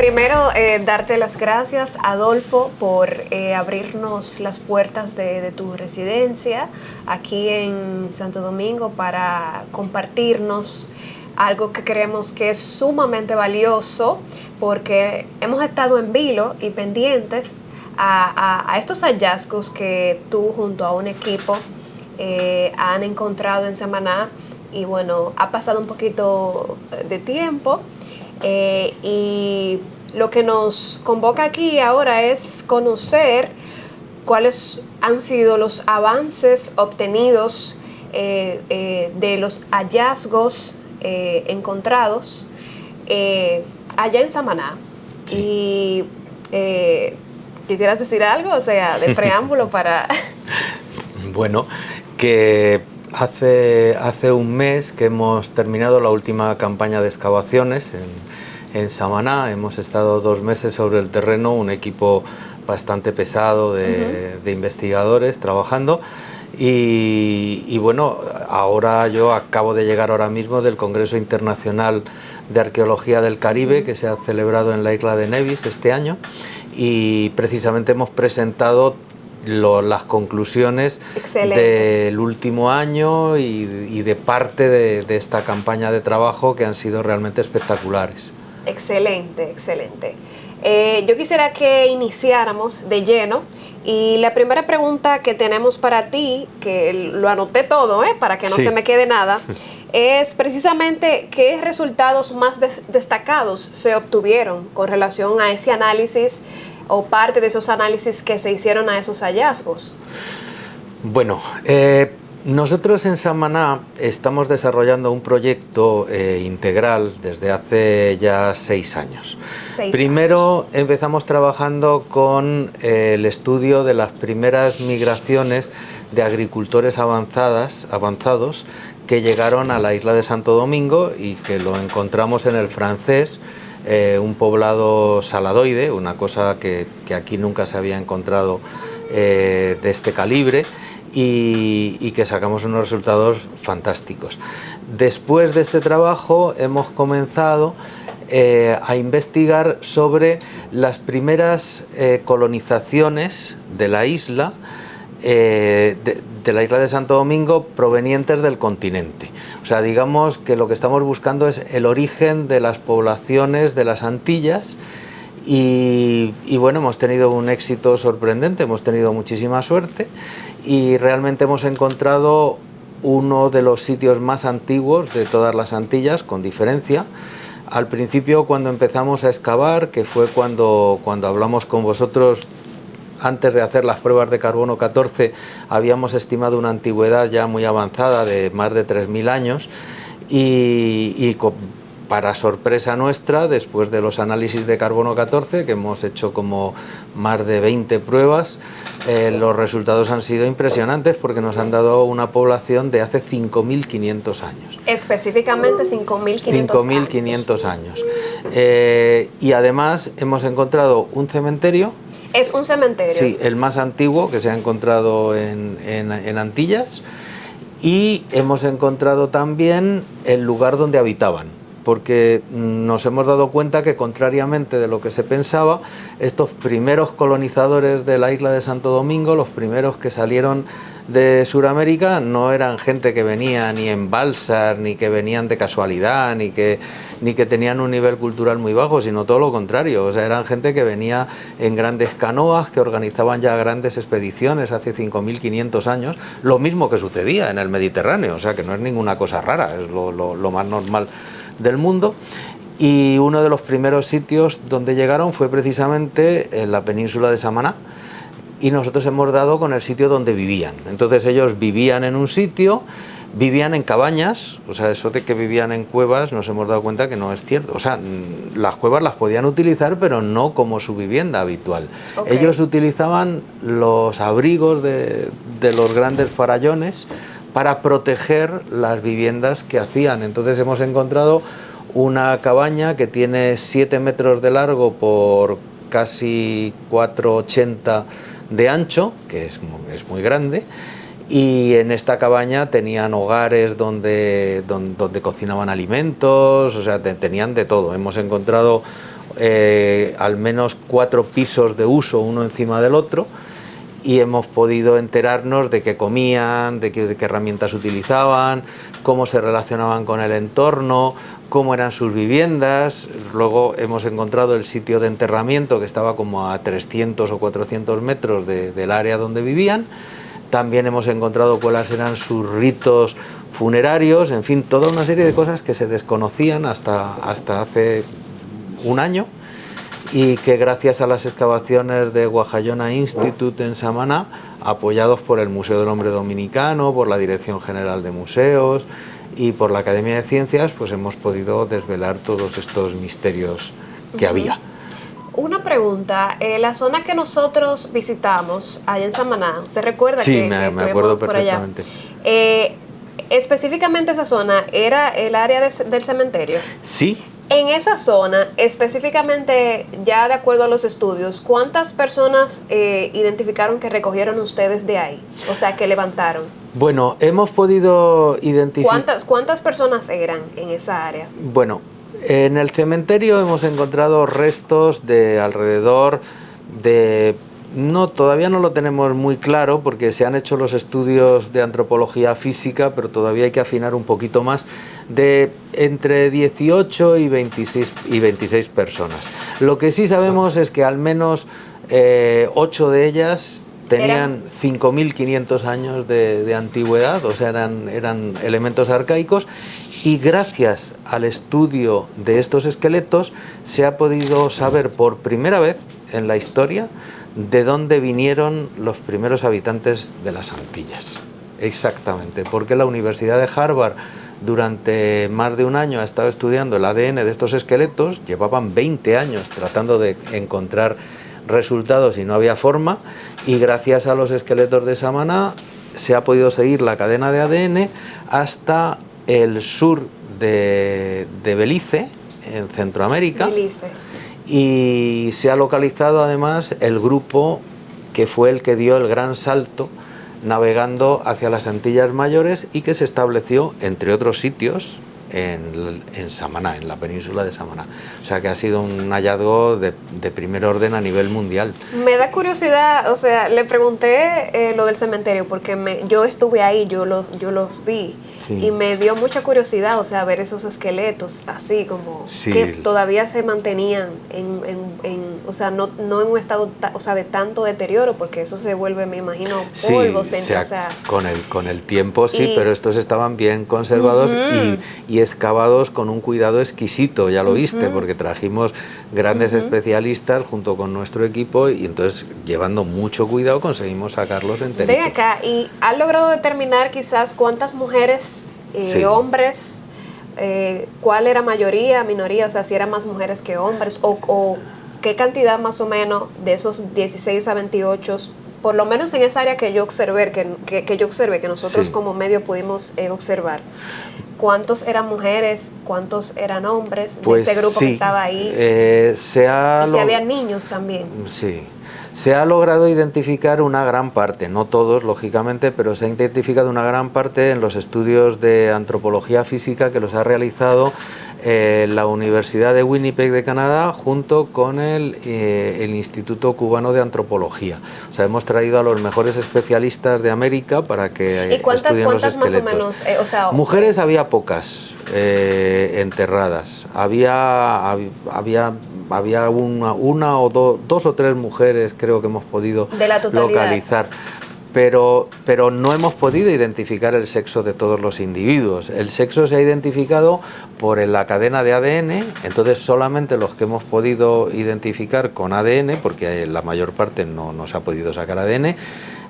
primero, darte las gracias, Adolfo, por abrirnos las puertas de tu residencia aquí en Santo Domingo para compartirnos algo que creemos que es sumamente valioso, porque hemos estado en vilo y pendientes a estos hallazgos que tú junto a un equipo han encontrado en Samaná. Y bueno, ha pasado un poquito de tiempo y lo que nos convoca aquí ahora es conocer cuáles han sido los avances obtenidos de los hallazgos encontrados allá en Samaná. Sí. Y ¿quisieras decir algo? O sea, de preámbulo para... Bueno, que hace un mes que hemos terminado la última campaña de excavaciones en Samaná. Hemos estado 2 meses sobre el terreno, un equipo bastante pesado de investigadores trabajando. Y bueno, ahora yo acabo de llegar ahora mismo del Congreso Internacional de Arqueología del Caribe, que se ha celebrado en la isla de Nevis este año, y precisamente hemos presentado las conclusiones del último año y de parte de esta campaña de trabajo, que han sido realmente espectaculares. Excelente, excelente. Yo quisiera que iniciáramos de lleno, y la primera pregunta que tenemos para ti, que lo anoté todo, para que no se me quede nada, es precisamente qué resultados más destacados se obtuvieron con relación a ese análisis o parte de esos análisis que se hicieron a esos hallazgos. Bueno, nosotros en Samaná estamos desarrollando un proyecto integral desde hace ya 6 años. Primero empezamos trabajando con el estudio de las primeras migraciones de agricultores avanzados que llegaron a la isla de Santo Domingo y que lo encontramos en el Francés, un poblado saladoide, una cosa que aquí nunca se había encontrado de este calibre, y que sacamos unos resultados fantásticos. Después de este trabajo hemos comenzado a investigar sobre las primeras colonizaciones de la isla, de la isla de Santo Domingo, provenientes del continente. O sea, digamos que lo que estamos buscando es el origen de las poblaciones de las Antillas. Y bueno, hemos tenido un éxito sorprendente, hemos tenido muchísima suerte y realmente hemos encontrado uno de los sitios más antiguos de todas las Antillas, con diferencia. Al principio, cuando empezamos a excavar, que fue cuando hablamos con vosotros, antes de hacer las pruebas de carbono 14, habíamos estimado una antigüedad ya muy avanzada de más de 3.000 años para sorpresa nuestra, después de los análisis de carbono 14, que hemos hecho como más de 20 pruebas, los resultados han sido impresionantes porque nos han dado una población de hace 5.500 años. Específicamente 5.500 años. Y además hemos encontrado un cementerio. ¿Es un cementerio? Sí, el más antiguo que se ha encontrado en Antillas, y hemos encontrado también el lugar donde habitaban, porque nos hemos dado cuenta que, contrariamente de lo que se pensaba, estos primeros colonizadores de la isla de Santo Domingo, los primeros que salieron de Sudamérica, no eran gente que venía ni en balsas, ni que venían de casualidad, ni que tenían un nivel cultural muy bajo, sino todo lo contrario. O sea, eran gente que venía en grandes canoas, que organizaban ya grandes expediciones hace 5.500 años, lo mismo que sucedía en el Mediterráneo, o sea, que no es ninguna cosa rara, es lo más normal del mundo. Y uno de los primeros sitios donde llegaron fue precisamente en la península de Samaná, y nosotros hemos dado con el sitio donde vivían. Entonces ellos vivían en un sitio, vivían en cabañas, o sea, eso de que vivían en cuevas nos hemos dado cuenta que no es cierto. O sea, las cuevas las podían utilizar, pero no como su vivienda habitual. Okay. Ellos utilizaban los abrigos de los grandes farallones para proteger las viviendas que hacían. Entonces hemos encontrado una cabaña que tiene 7 metros de largo por casi 4,80 de ancho, que es muy grande, y en esta cabaña tenían hogares donde cocinaban alimentos, o sea, tenían de todo. Hemos encontrado al menos 4 pisos de uso uno encima del otro, y hemos podido enterarnos de qué comían, de qué herramientas utilizaban, cómo se relacionaban con el entorno, cómo eran sus viviendas. Luego hemos encontrado el sitio de enterramiento, que estaba como a 300 o 400 metros del área donde vivían. También hemos encontrado cuáles eran sus ritos funerarios, en fin, toda una serie de cosas que se desconocían hasta hace un año, y que gracias a las excavaciones de Guajayona Institute en Samaná, apoyados por el Museo del Hombre Dominicano, por la Dirección General de Museos y por la Academia de Ciencias, pues hemos podido desvelar todos estos misterios que había. Una pregunta, la zona que nosotros visitamos allá en Samaná, ¿se recuerda? Sí, que me estuvimos acuerdo por allá? perfectamente. Específicamente esa zona, ¿era el área del cementerio? Sí. En esa zona, específicamente, ya de acuerdo a los estudios, ¿cuántas personas identificaron que recogieron ustedes de ahí? O sea, que levantaron. Bueno, hemos podido identificar... ¿Cuántas personas eran en esa área? Bueno, en el cementerio hemos encontrado restos de alrededor de... No, todavía no lo tenemos muy claro porque se han hecho los estudios de antropología física, pero todavía hay que afinar un poquito más, de entre 18 y 26 personas. Lo que sí sabemos es que al menos 8 de ellas tenían 5.500 años de antigüedad, o sea, eran elementos arcaicos, y gracias al estudio de estos esqueletos se ha podido saber por primera vez en la historia de dónde vinieron los primeros habitantes de las Antillas. Exactamente, porque la Universidad de Harvard durante más de un año ha estado estudiando el ADN de estos esqueletos, llevaban 20 años tratando de encontrar resultados y no había forma, y gracias a los esqueletos de Samaná se ha podido seguir la cadena de ADN hasta el sur de Belice, en Centroamérica. Belice. Y se ha localizado además el grupo que fue el que dio el gran salto navegando hacia las Antillas Mayores y que se estableció, entre otros sitios, en Samaná, en la península de Samaná. O sea que ha sido un hallazgo de primer orden a nivel mundial. Me da curiosidad, o sea, le pregunté lo del cementerio porque yo estuve ahí, yo los vi, sí. Y me dio mucha curiosidad, o sea, ver esos esqueletos así como sí. Que todavía se mantenían o sea, no en un estado o sea, de tanto deterioro, porque eso se vuelve, me imagino, polvo. Sí, o sea, con el tiempo sí, pero estos estaban bien conservados y excavados con un cuidado exquisito, ya lo viste, porque trajimos grandes especialistas junto con nuestro equipo y entonces llevando mucho cuidado conseguimos sacarlos enteritos. Ven acá, ¿y han logrado determinar quizás cuántas mujeres, sí. Hombres, cuál era mayoría, minoría, o sea, si eran más mujeres que hombres o qué cantidad más o menos de esos 16 a 28, por lo menos en esa área que yo observé, que nosotros sí. Como medio pudimos observar? ¿Cuántos eran mujeres? ¿Cuántos eran hombres pues de ese grupo sí, que estaba ahí? Y si había niños también. Sí. Se ha logrado identificar una gran parte, no todos, lógicamente, pero se ha identificado una gran parte en los estudios de antropología física que los ha realizado la Universidad de Winnipeg de Canadá junto con el Instituto Cubano de Antropología. O sea, hemos traído a los mejores especialistas de América para que ¿Y cuántas estudien los esqueletos. Más o menos? O sea, mujeres había pocas enterradas. Había una o dos o tres mujeres, creo que hemos podido localizar. Pero no hemos podido identificar el sexo de todos los individuos. El sexo se ha identificado por la cadena de ADN, entonces solamente los que hemos podido identificar con ADN, porque la mayor parte no se ha podido sacar ADN,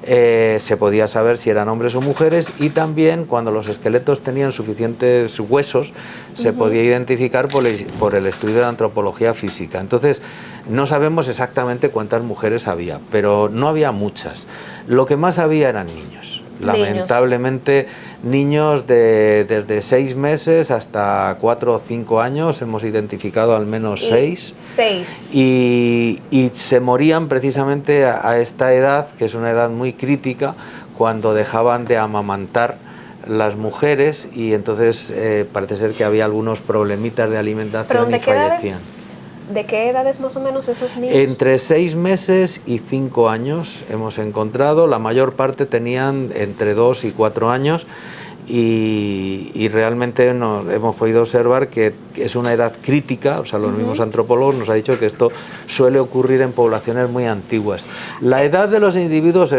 se podía saber si eran hombres o mujeres, y también cuando los esqueletos tenían suficientes huesos se podía identificar por el estudio de antropología física. Entonces no sabemos exactamente cuántas mujeres había, pero no había muchas. Lo que más había eran niños. Lamentablemente niños desde 6 meses hasta 4 o 5 años, hemos identificado al menos 6. Y se morían precisamente a esta edad, que es una edad muy crítica, cuando dejaban de amamantar las mujeres, y entonces parece ser que había algunos problemitas de alimentación y fallecían. ¿De qué edades más o menos esos niños? Entre 6 meses y 5 años hemos encontrado, la mayor parte tenían entre 2 y 4 años y realmente hemos podido observar que es una edad crítica, o sea, los mismos antropólogos nos han dicho que esto suele ocurrir en poblaciones muy antiguas. La edad de los individuos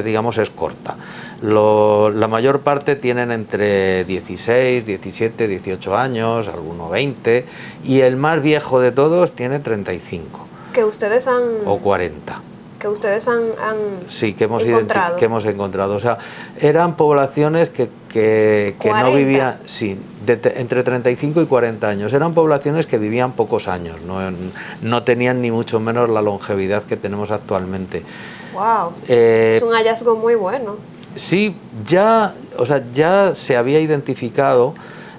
digamos, es corta. La mayor parte tienen entre 16, 17, 18 años, algunos 20, y el más viejo de todos tiene 35. Que ustedes han... O 40. Que ustedes han sí, que hemos encontrado. O sea, eran poblaciones que no vivían, sí, entre 35 y 40 años. Eran poblaciones que vivían pocos años, no tenían ni mucho menos la longevidad que tenemos actualmente. Wow, es un hallazgo muy bueno. Sí, ya se había identificado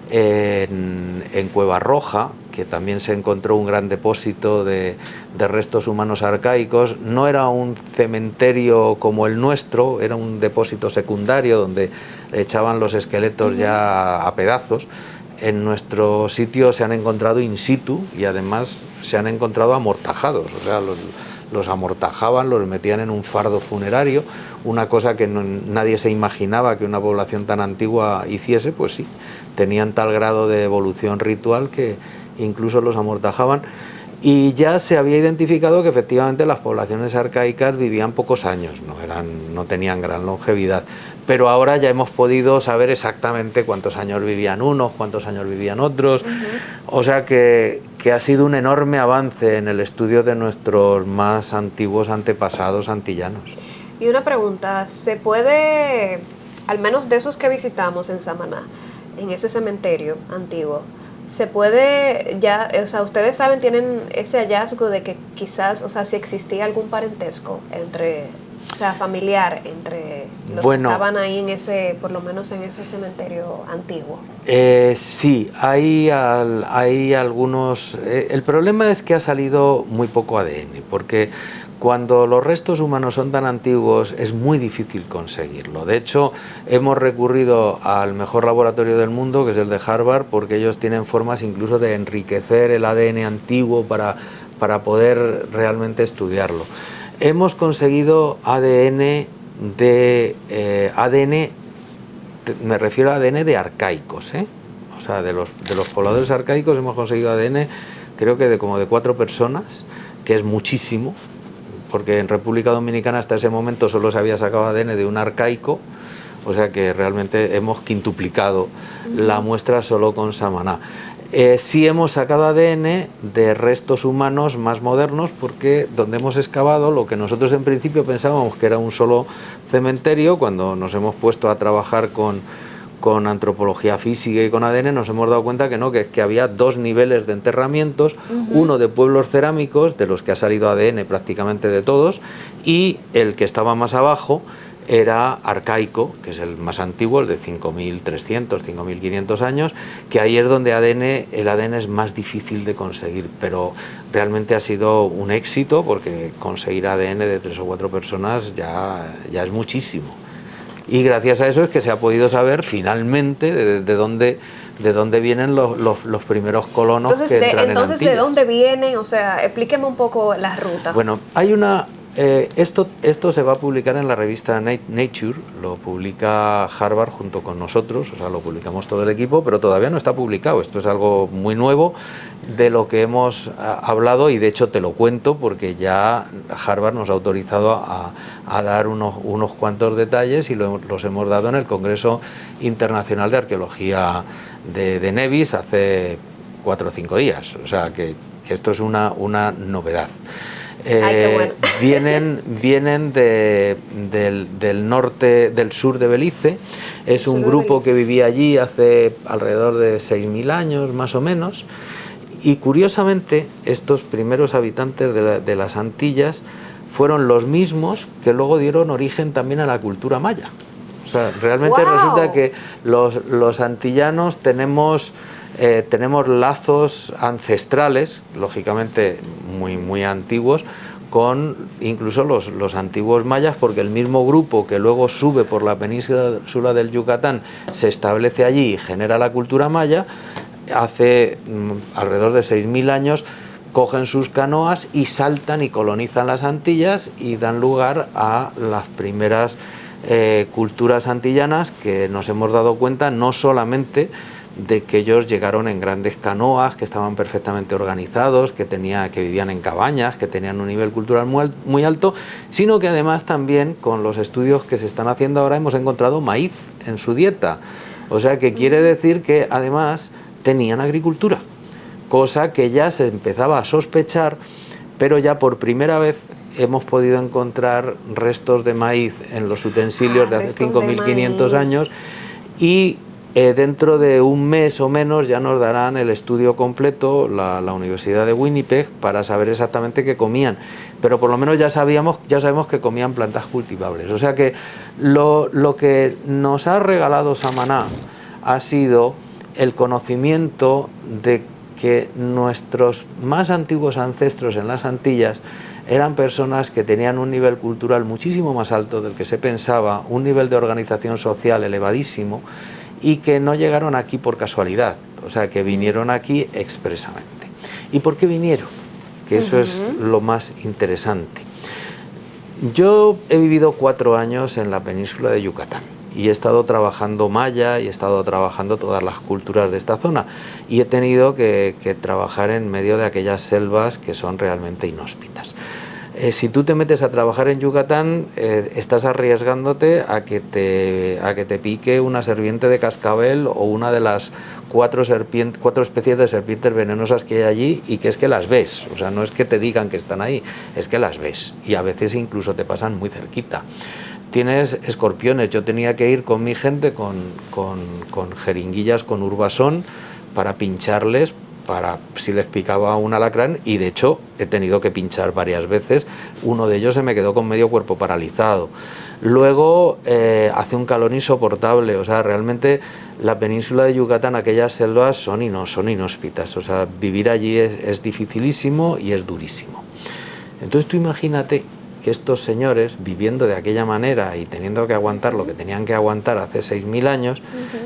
en Cueva Roja, que también se encontró un gran depósito de restos humanos arcaicos. No era un cementerio como el nuestro, era un depósito secundario donde echaban los esqueletos ya a pedazos. En nuestro sitio se han encontrado in situ y además se han encontrado amortajados, o sea, los amortajaban, los metían en un fardo funerario, una cosa que nadie se imaginaba que una población tan antigua hiciese. Pues sí, tenían tal grado de evolución ritual que incluso los amortajaban, y ya se había identificado que efectivamente las poblaciones arcaicas vivían pocos años, no tenían gran longevidad, pero ahora ya hemos podido saber exactamente cuántos años vivían unos, cuántos años vivían otros, o sea que ha sido un enorme avance en el estudio de nuestros más antiguos antepasados antillanos. Y una pregunta, ¿se puede, al menos de esos que visitamos en Samaná, en ese cementerio antiguo, se puede ya, o sea, ustedes saben, tienen ese hallazgo de que quizás, o sea, si existía algún parentesco entre, o sea, familiar entre los que estaban ahí en ese, por lo menos en ese cementerio antiguo? Sí, hay algunos. El problema es que ha salido muy poco ADN, porque cuando los restos humanos son tan antiguos es muy difícil conseguirlo. De hecho, hemos recurrido al mejor laboratorio del mundo, que es el de Harvard, porque ellos tienen formas incluso de enriquecer el ADN antiguo para poder realmente estudiarlo. Hemos conseguido ADN me refiero a ADN de arcaicos, o sea, de los pobladores arcaicos hemos conseguido ADN, creo que de 4 personas, que es muchísimo, porque en República Dominicana hasta ese momento solo se había sacado ADN de un arcaico, o sea que realmente hemos quintuplicado la muestra solo con Samaná. Sí hemos sacado ADN de restos humanos más modernos, porque donde hemos excavado, lo que nosotros en principio pensábamos que era un solo cementerio, cuando nos hemos puesto a trabajar con antropología física y con ADN, nos hemos dado cuenta que no, que había 2 niveles de enterramientos, uno de pueblos cerámicos, de los que ha salido ADN prácticamente de todos, y el que estaba más abajo era arcaico, que es el más antiguo, el de 5.300, 5.500 años, que ahí es donde el ADN es más difícil de conseguir, pero realmente ha sido un éxito, porque conseguir ADN de 3 o 4 personas ya es muchísimo. Y gracias a eso es que se ha podido saber finalmente de dónde vienen los primeros colonos que entran en Antillas. Entonces, ¿de dónde vienen? O sea, explíqueme un poco la ruta. Bueno, hay una... esto se va a publicar en la revista Nature, lo publica Harvard junto con nosotros, o sea, lo publicamos todo el equipo, pero todavía no está publicado. Esto es algo muy nuevo de lo que hemos hablado, y de hecho te lo cuento porque ya Harvard nos ha autorizado a dar unos cuantos detalles, y los hemos dado en el Congreso Internacional de Arqueología de Nevis hace 4 o 5 días, o sea que esto es una novedad. Bueno. Vienen del norte, del sur de Belice. Es un grupo que vivía allí hace alrededor de 6.000 años más o menos, y curiosamente estos primeros habitantes de las Antillas fueron los mismos que luego dieron origen también a la cultura maya. O sea, realmente resulta que los antillanos tenemos lazos ancestrales, lógicamente muy antiguos, con incluso los antiguos mayas, porque el mismo grupo que luego sube por la península del Yucatán se establece allí y genera la cultura maya, hace alrededor de 6.000 años cogen sus canoas y saltan y colonizan las Antillas y dan lugar a las primeras culturas antillanas, que nos hemos dado cuenta no solamente de que ellos llegaron en grandes canoas, que estaban perfectamente organizados, que vivían en cabañas, que tenían un nivel cultural muy alto, sino que además también, con los estudios que se están haciendo ahora, hemos encontrado maíz en su dieta. O sea que quiere decir que además tenían agricultura, cosa que ya se empezaba a sospechar, pero ya por primera vez hemos podido encontrar restos de maíz en los utensilios de hace 5.500 años, y dentro de un mes o menos ya nos darán el estudio completo la Universidad de Winnipeg para saber exactamente qué comían, pero por lo menos ya sabemos que comían plantas cultivables. O sea que lo que nos ha regalado Samaná ha sido el conocimiento de que nuestros más antiguos ancestros en las Antillas eran personas que tenían un nivel cultural muchísimo más alto del que se pensaba, un nivel de organización social elevadísimo, y que no llegaron aquí por casualidad, o sea, que vinieron aquí expresamente. ¿Y por qué vinieron? Que eso es lo más interesante. Yo he vivido 4 años en la península de Yucatán y he estado trabajando maya y he estado trabajando todas las culturas de esta zona, y he tenido que trabajar en medio de aquellas selvas que son realmente inhóspitas. Si tú te metes a trabajar en Yucatán, estás arriesgándote a que te pique una serpiente de cascabel o una de las 4 especies de serpientes venenosas que hay allí, y que es que las ves. O sea, no es que te digan que están ahí, es que las ves, y a veces incluso te pasan muy cerquita. Tienes escorpiones. Yo tenía que ir con mi gente con jeringuillas con urbasón para pincharles, para si les picaba un alacrán, y de hecho he tenido que pinchar varias veces. Uno de ellos se me quedó con medio cuerpo paralizado. Luego hace un calor insoportable. O sea, realmente la península de Yucatán, aquellas selvas son inhóspitas. O sea, vivir allí es dificilísimo y es durísimo. Entonces tú imagínate que estos señores, viviendo de aquella manera y teniendo que aguantar lo que tenían que aguantar hace 6.000 años,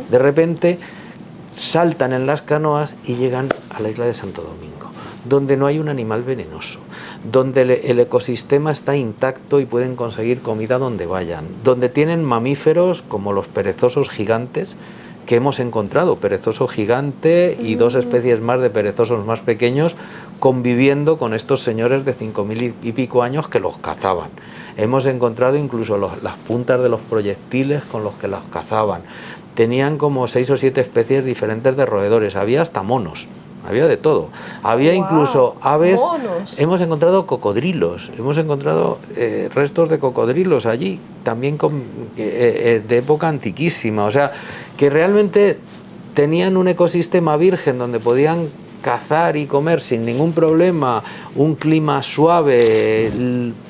de repente saltan en las canoas y llegan a la isla de Santo Domingo, donde no hay un animal venenoso, donde el ecosistema está intacto y pueden conseguir comida donde vayan, donde tienen mamíferos como los perezosos gigantes que hemos encontrado, perezoso gigante y 2 especies más de perezosos más pequeños, conviviendo con estos señores de 5.000 y pico años que los cazaban. Hemos encontrado incluso las puntas de los proyectiles con los que los cazaban. Tenían como 6 o 7 especies diferentes de roedores, había hasta monos, había de todo. Había incluso aves, monos. Hemos encontrado cocodrilos, hemos encontrado restos de cocodrilos allí, también de época antiquísima. O sea, que realmente tenían un ecosistema virgen donde podían cazar y comer sin ningún problema, un clima suave,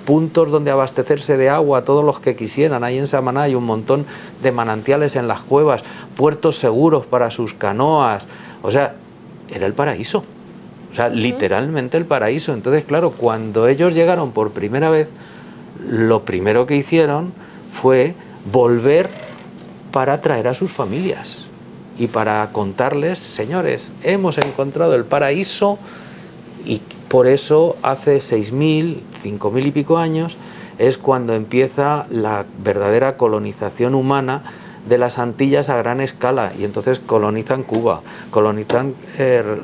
puntos donde abastecerse de agua todos los que quisieran. Ahí en Samaná hay un montón de manantiales en las cuevas, puertos seguros para sus canoas. O sea, era el paraíso. O sea, literalmente el paraíso. Entonces, claro, cuando ellos llegaron por primera vez, lo primero que hicieron fue volver para traer a sus familias y para contarles: señores, hemos encontrado el paraíso. Y por eso hace 6.000, 5.000 y pico años es cuando empieza la verdadera colonización humana de las Antillas a gran escala, y entonces colonizan Cuba, colonizan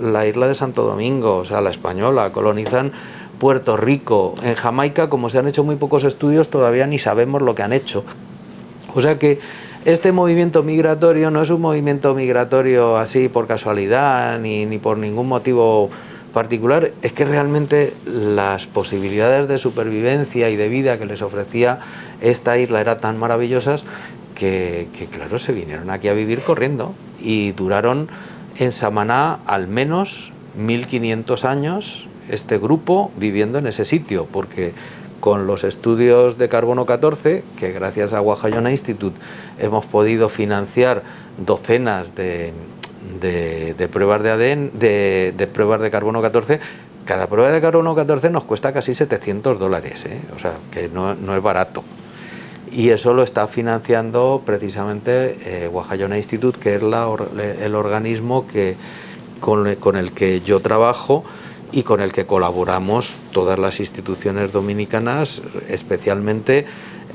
la isla de Santo Domingo, o sea, la Española, colonizan Puerto Rico. En Jamaica, como se han hecho muy pocos estudios, todavía ni sabemos lo que han hecho. O sea que este movimiento migratorio no es un movimiento migratorio así por casualidad ni por ningún motivo particular. Es que realmente las posibilidades de supervivencia y de vida que les ofrecía esta isla eran tan maravillosas que claro, se vinieron aquí a vivir corriendo, y duraron en Samaná al menos 1.500 años este grupo viviendo en ese sitio, porque con los estudios de carbono 14, que gracias a Guajayona Institute hemos podido financiar docenas de pruebas de ADN, de pruebas de carbono 14, cada prueba de carbono 14 nos cuesta casi $700, o sea, que no es barato. Y eso lo está financiando precisamente Guajayona Institute, que es el organismo que con el que yo trabajo y con el que colaboramos todas las instituciones dominicanas, especialmente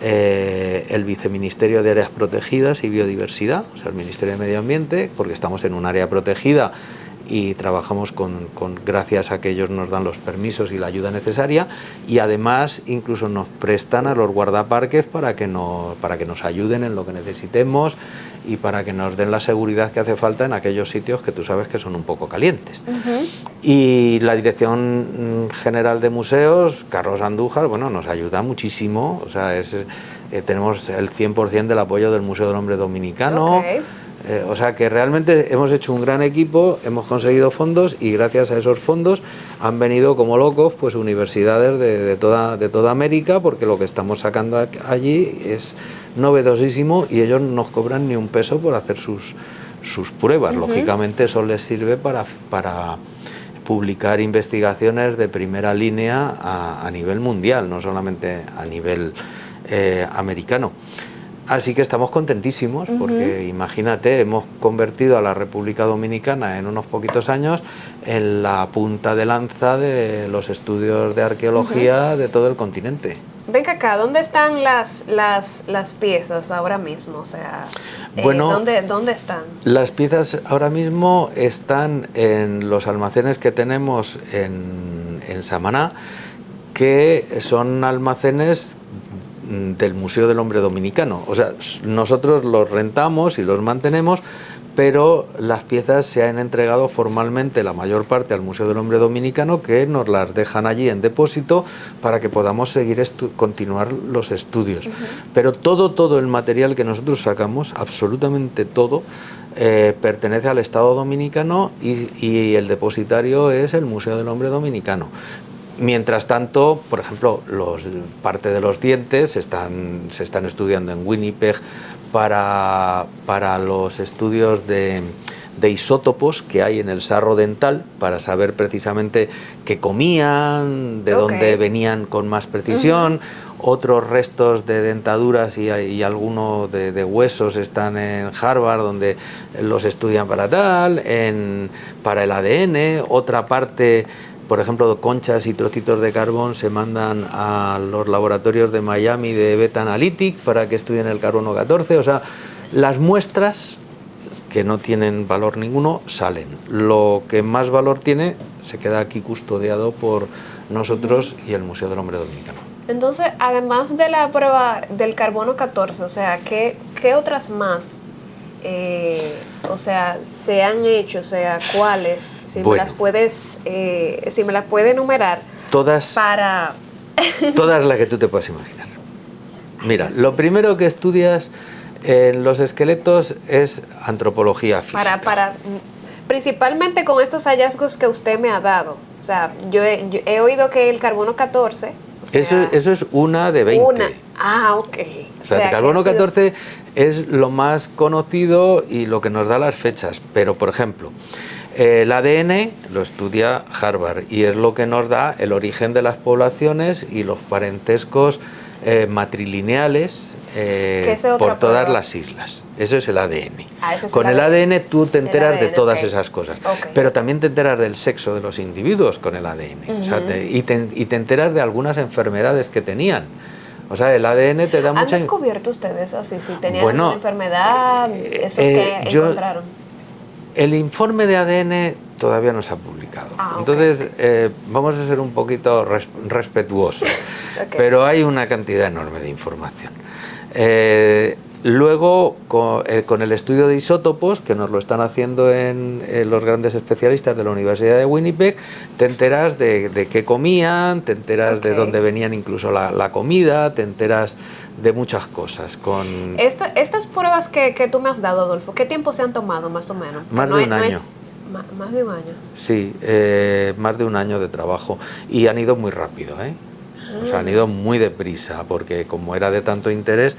el Viceministerio de Áreas Protegidas y Biodiversidad, o sea, el Ministerio de Medio Ambiente, porque estamos en un área protegida y trabajamos gracias a que ellos nos dan los permisos y la ayuda necesaria, y además incluso nos prestan a los guardaparques para que nos ayuden en lo que necesitemos y para que nos den la seguridad que hace falta en aquellos sitios que tú sabes que son un poco calientes. Y la Dirección General de Museos, Carlos Andújar, bueno, nos ayuda muchísimo, o sea, tenemos el 100% del apoyo del Museo del Hombre Dominicano. O sea que realmente hemos hecho un gran equipo, hemos conseguido fondos y gracias a esos fondos han venido como locos pues universidades de toda América, porque lo que estamos sacando allí es novedosísimo y ellos no nos cobran ni un peso por hacer sus pruebas. Lógicamente eso les sirve para publicar investigaciones de primera línea a nivel mundial, no solamente a nivel americano. Así que estamos contentísimos porque imagínate, hemos convertido a la República Dominicana en unos poquitos años en la punta de lanza de los estudios de arqueología de todo el continente. Venga acá, ¿dónde están las piezas ahora mismo? O sea, bueno, ¿dónde están? Las piezas ahora mismo están en los almacenes que tenemos en Samaná, que son almacenes del Museo del Hombre Dominicano. O sea, nosotros los rentamos y los mantenemos, pero las piezas se han entregado formalmente la mayor parte al Museo del Hombre Dominicano, que nos las dejan allí en depósito para que podamos seguir continuar los estudios. Pero todo el material que nosotros sacamos, absolutamente todo, pertenece al Estado Dominicano y el depositario es el Museo del Hombre Dominicano. Mientras tanto, por ejemplo, parte de los dientes se están estudiando en Winnipeg para los estudios de isótopos que hay en el sarro dental, para saber precisamente qué comían, de dónde venían con más precisión. Otros restos de dentaduras y algunos de huesos están en Harvard, donde los estudian para para el ADN. Otra parte, por ejemplo, conchas y trocitos de carbón se mandan a los laboratorios de Miami de Beta Analytic para que estudien el carbono 14. O sea, las muestras que no tienen valor ninguno salen. Lo que más valor tiene se queda aquí custodiado por nosotros y el Museo del Hombre Dominicano. Entonces, además de la prueba del carbono 14, o sea, ¿qué otras más o sea, se han hecho? O sea, ¿cuáles? Si me las puedes, si me las puede enumerar. Todas las que tú te puedas imaginar. Mira, lo primero que estudias en los esqueletos es antropología física. Principalmente con estos hallazgos que usted me ha dado. O sea, yo he oído que el carbono 14... Eso es una de 20. Ok. O sea, el carbono 14 es lo más conocido y lo que nos da las fechas. Pero, por ejemplo, el ADN lo estudia Harvard y es lo que nos da el origen de las poblaciones y los parentescos matrilineales por todas las islas. Eso es el ADN. Con el ADN tú te enteras de todas esas cosas, pero también te enteras del sexo de los individuos con el ADN. O sea, y te enteras de algunas enfermedades que tenían. O sea, el ADN te da mucha... ¿Han descubierto ustedes así? Si tenían alguna enfermedad, esos que encontraron. El informe de ADN todavía no se ha publicado. Entonces, vamos a ser un poquito respetuosos. Pero hay una cantidad enorme de información. Luego, con el estudio de isótopos, que nos lo están haciendo los grandes especialistas de la Universidad de Winnipeg, te enteras de qué comían, te enteras de dónde venían incluso la comida, te enteras de muchas cosas. Estas pruebas que tú me has dado, Adolfo, ¿qué tiempo se han tomado más o menos? Más de un año. ¿Más de un año? Sí, más de un año de trabajo. Y han ido muy rápido, O sea, han ido muy deprisa, porque como era de tanto interés,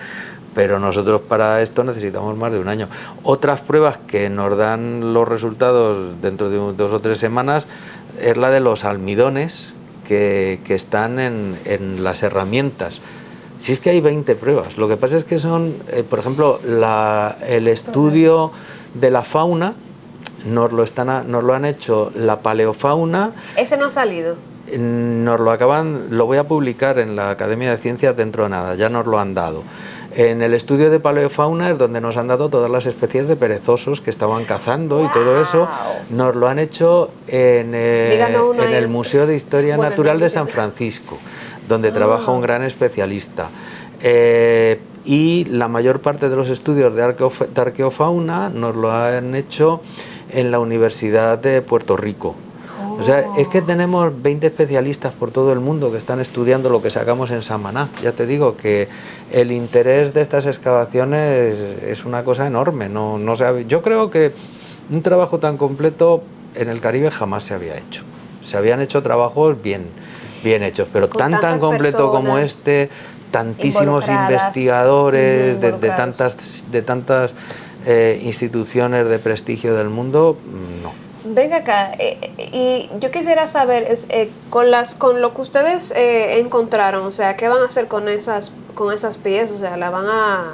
pero nosotros para esto necesitamos más de un año. Otras pruebas que nos dan los resultados dentro de 2 o 3 semanas es la de los almidones que están en las herramientas. Si es que hay 20 pruebas, lo que pasa es que son, por ejemplo, el estudio de la fauna nos lo han hecho la paleofauna. ¿Ese no ha salido? Lo voy a publicar en la Academia de Ciencias dentro de nada, ya nos lo han dado. En el estudio de paleofauna es donde nos han dado todas las especies de perezosos que estaban cazando. ¡Wow! Y todo eso nos lo han hecho en el Museo de Historia Natural de San Francisco, donde trabaja un gran especialista. Y la mayor parte de los estudios de arqueofauna nos lo han hecho en la Universidad de Puerto Rico. O sea, es que tenemos 20 especialistas por todo el mundo que están estudiando lo que sacamos en Samaná. Ya te digo que el interés de estas excavaciones es una cosa enorme. Yo creo que un trabajo tan completo en el Caribe jamás se había hecho. Se habían hecho trabajos bien hechos, pero tan completo como este, tantísimos investigadores de tantas instituciones de prestigio del mundo, no. Venga acá, y yo quisiera saber, con lo que ustedes encontraron, o sea, ¿qué van a hacer con esas piezas? O sea, ¿la van a...?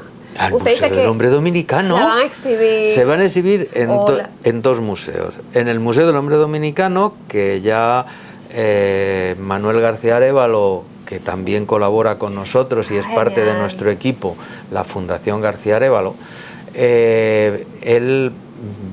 Usted dice que el Hombre Dominicano la van a exhibir. Se van a exhibir en dos museos. En el Museo del Hombre Dominicano, que ya Manuel García Arévalo, que también colabora con nosotros y es parte de nuestro equipo, la Fundación García Arévalo, él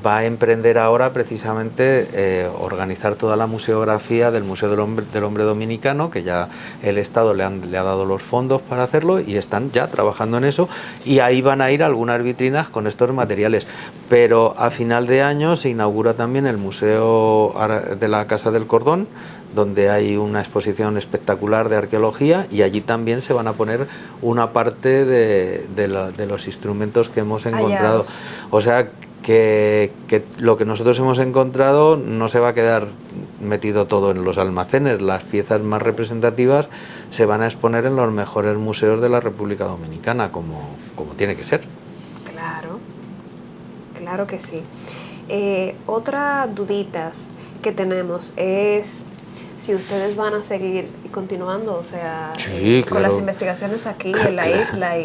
va a emprender ahora precisamente organizar toda la museografía del Museo del Hombre Dominicano, que ya el Estado le ha dado los fondos para hacerlo y están ya trabajando en eso, y ahí van a ir algunas vitrinas con estos materiales. Pero a final de año se inaugura también el Museo de la Casa del Cordón, donde hay una exposición espectacular de arqueología, y allí también se van a poner una parte de los instrumentos que hemos encontrado. O sea, que lo que nosotros hemos encontrado no se va a quedar metido todo en los almacenes. Las piezas más representativas se van a exponer en los mejores museos de la República Dominicana, como tiene que ser. Claro que sí. Otra duditas que tenemos es si ustedes van a seguir continuando, o sea, con las investigaciones aquí en la isla.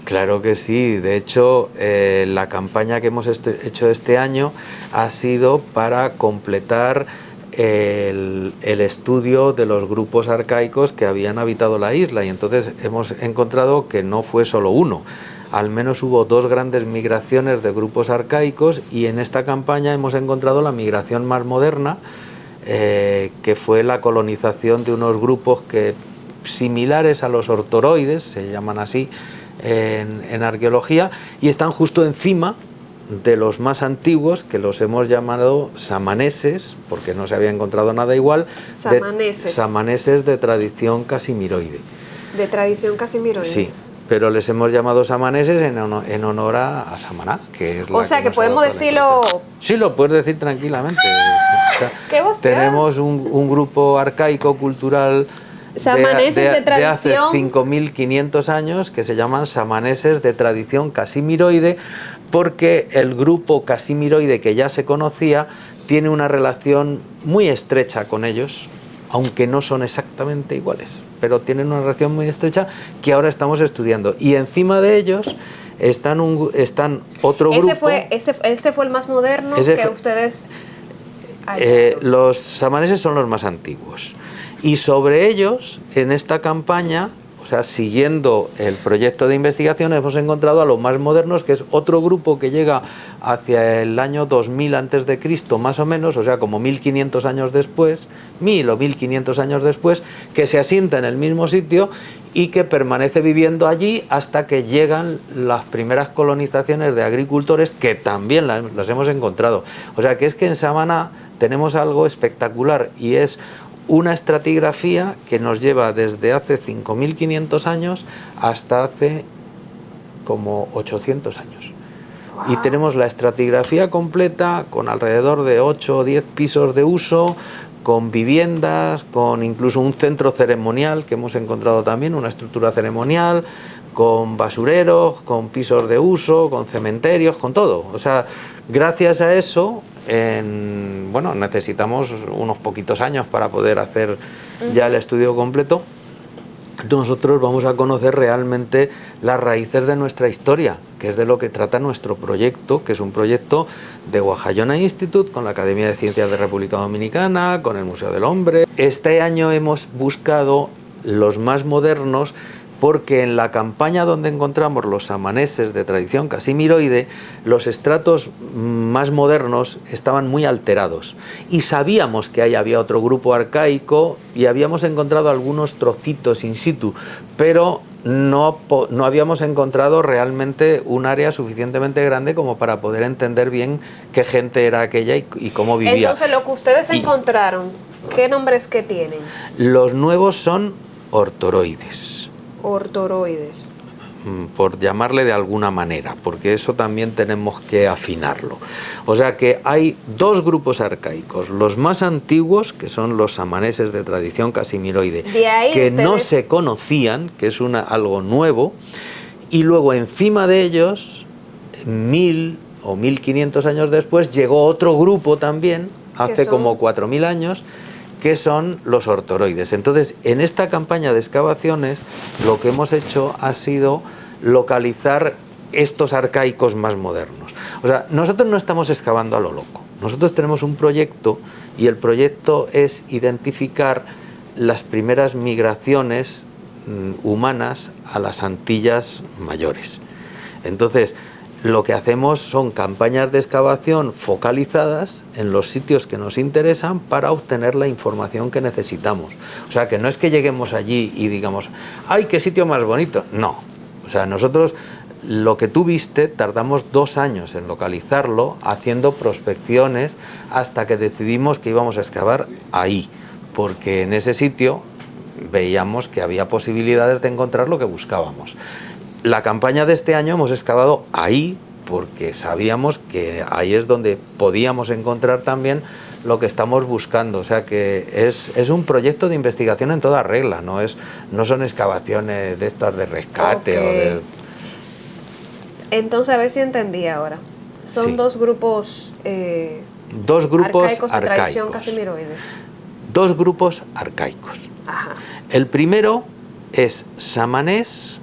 Claro que sí. De hecho, la campaña que hemos hecho este año ha sido para completar el estudio de los grupos arcaicos que habían habitado la isla, y entonces hemos encontrado que no fue solo uno. Al menos hubo 2 grandes migraciones de grupos arcaicos, y en esta campaña hemos encontrado la migración más moderna, que fue la colonización de unos grupos similares a los ortoroides, se llaman así en arqueología, y están justo encima de los más antiguos, que los hemos llamado samaneses, porque no se había encontrado nada igual. Samaneses de tradición casimiroide. ¿De tradición casimiroide? Sí, pero les hemos llamado samaneses en honor a Samaná, que es la... O sea, que podemos decirlo... Sí, lo puedes decir tranquilamente. ¡Qué emoción! Tenemos un grupo arcaico cultural samaneses de tradición... de hace 5.500 años, que se llaman samaneses de tradición casimiroide, porque el grupo casimiroide, que ya se conocía, tiene una relación muy estrecha con ellos, aunque no son exactamente iguales, pero tienen una relación muy estrecha que ahora estamos estudiando. Y encima de ellos están otro grupo... Ese fue el más moderno que ustedes... los samaneses son los más antiguos. Y sobre ellos, en esta campaña, o sea, siguiendo el proyecto de investigación, hemos encontrado a los más modernos, que es otro grupo que llega hacia el año 2000 a.C., más o menos, o sea, como 1500 años después, 1000 o 1500 años después, que se asienta en el mismo sitio y que permanece viviendo allí hasta que llegan las primeras colonizaciones de agricultores, que también las hemos encontrado. O sea, que es que en Samaná tenemos algo espectacular, y es una estratigrafía que nos lleva desde hace 5.500 años hasta hace como 800 años. Wow. Y tenemos la estratigrafía completa, con alrededor de 8 o 10 pisos de uso, con viviendas, con incluso un centro ceremonial que hemos encontrado también, una estructura ceremonial, con basureros, con pisos de uso, con cementerios, con todo. O sea, gracias a eso, necesitamos unos poquitos años para poder hacer ya el estudio completo, nosotros vamos a conocer realmente las raíces de nuestra historia, que es de lo que trata nuestro proyecto, que es un proyecto de Guajayona Institute, con la Academia de Ciencias de República Dominicana, con el Museo del Hombre. Este año hemos buscado los más modernos, porque en la campaña donde encontramos los samaneses de tradición casimiroide, los estratos más modernos estaban muy alterados y sabíamos que ahí había otro grupo arcaico y habíamos encontrado algunos trocitos in situ, pero no habíamos encontrado realmente un área suficientemente grande como para poder entender bien qué gente era aquella y cómo vivía. Entonces, lo que ustedes encontraron, ¿qué nombres que tienen? Los nuevos son ortoroides. Ortoroides. Por llamarle de alguna manera, porque eso también tenemos que afinarlo. O sea que hay dos grupos arcaicos, los más antiguos, que son los samaneses de tradición casimiroide, que no se conocían, que es algo nuevo, y luego encima de ellos, 1000 o 1500 años después, llegó otro grupo también, hace como 4000 años, que son los ortoroides. Entonces, en esta campaña de excavaciones, lo que hemos hecho ha sido localizar estos arcaicos más modernos. O sea, nosotros no estamos excavando a lo loco. Nosotros tenemos un proyecto y el proyecto es identificar las primeras migraciones humanas a las Antillas Mayores. Entonces, lo que hacemos son campañas de excavación focalizadas en los sitios que nos interesan para obtener la información que necesitamos. O sea, que no es que lleguemos allí y digamos, ¡ay, qué sitio más bonito! No. O sea, nosotros lo que tú viste tardamos 2 años en localizarlo, haciendo prospecciones hasta que decidimos que íbamos a excavar ahí, porque en ese sitio veíamos que había posibilidades de encontrar lo que buscábamos. La campaña de este año hemos excavado ahí porque sabíamos que ahí es donde podíamos encontrar también lo que estamos buscando. O sea que es un proyecto de investigación en toda regla, no son excavaciones de estas de rescate. Okay. O de... Entonces, a ver si entendí ahora. Son dos grupos arcaicos de tradición casimiroide. Dos grupos arcaicos. Ajá. El primero es samanés